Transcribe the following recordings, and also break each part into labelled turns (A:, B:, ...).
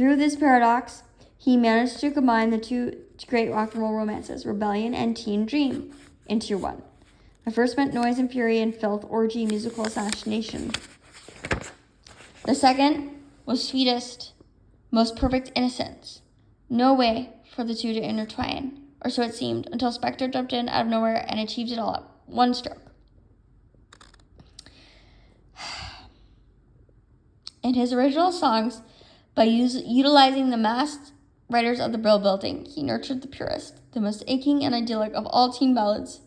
A: Through this paradox, he managed to combine the two great rock and roll romances, rebellion and teen dream, into one. The first meant noise and fury and filth, orgy, musical assassination. The second was sweetest, most perfect innocence. No way for the two to intertwine, or so it seemed, until Spector jumped in out of nowhere and achieved it all at one stroke. In his original songs, by utilizing the masked writers of the Brill Building, he nurtured the purest, the most aching and idyllic of all teen ballads.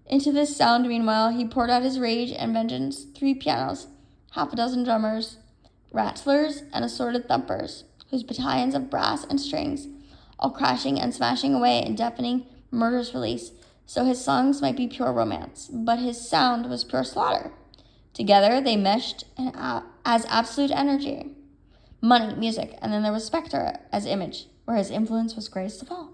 A: Into this sound, meanwhile, he poured out his rage and vengeance, 3 pianos, half a dozen drummers, rattlers, and assorted thumpers, whose battalions of brass and strings, all crashing and smashing away in deafening, murderous release, so his songs might be pure romance, but his sound was pure slaughter. Together, they meshed as absolute energy. Money, music, and then there was Spector as image, where his influence was greatest of all.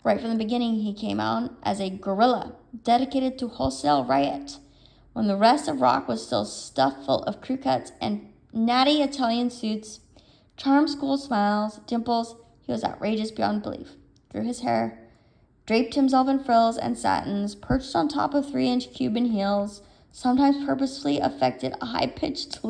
A: Right from the beginning, he came out as a guerrilla, dedicated to wholesale riot. When the rest of rock was still stuffed full of crew cuts and natty Italian suits, charm school smiles, dimples, he was outrageous beyond belief. Grew his hair, draped himself in frills and satins, perched on top of 3-inch Cuban heels, sometimes purposefully affected a high-pitched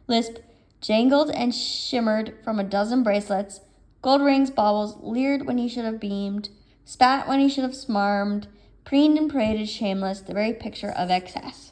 A: lisp, jangled and shimmered from a dozen bracelets, gold rings, baubles, leered when he should have beamed, spat when he should have smarmed, preened and paraded shameless, the very picture of excess.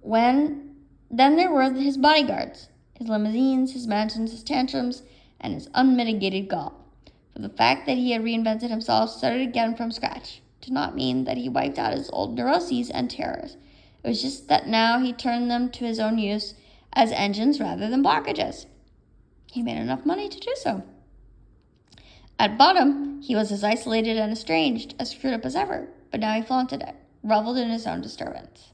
A: Then there were his bodyguards, his limousines, his mansions, his tantrums, and his unmitigated gall. For the fact that he had reinvented himself, started again from scratch, did not mean that he wiped out his old neuroses and terrors. It was just that now he turned them to his own use as engines rather than blockages. He made enough money to do so. At bottom, he was as isolated and estranged, as screwed up as ever, but now he flaunted it, reveled in his own disturbance.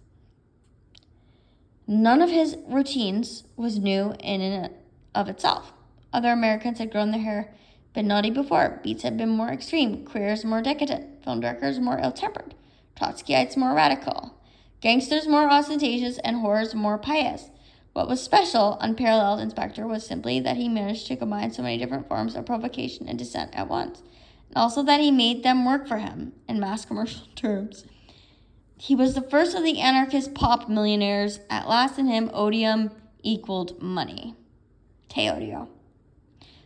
A: None of his routines was new in and of itself. Other Americans had grown their hair, been naughty before, beats had been more extreme, queers more decadent, film directors more ill-tempered, Trotskyites more radical, gangsters more ostentatious, and whores more pious. What was special, unparalleled in Spector was simply that he managed to combine so many different forms of provocation and dissent at once, and also that he made them work for him in mass commercial terms. He was the first of the anarchist pop millionaires. At last in him, odium equaled money. Te odio.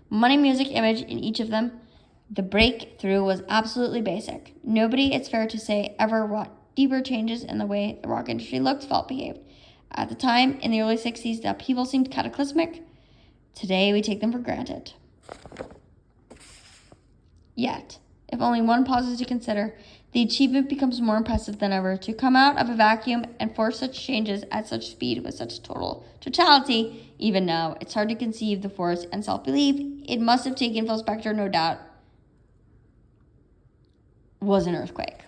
A: Money, music, image in each of them. The breakthrough was absolutely basic. Nobody, it's fair to say, ever wrought deeper changes in the way the rock industry looked, felt, behaved. At the time, in the early 60s, the upheaval seemed cataclysmic. Today, we take them for granted. Yet, if only one pauses to consider, the achievement becomes more impressive than ever. To come out of a vacuum and force such changes at such speed with such totality, even now, it's hard to conceive the force and self-belief it must have taken Phil Spector, no doubt, was an earthquake.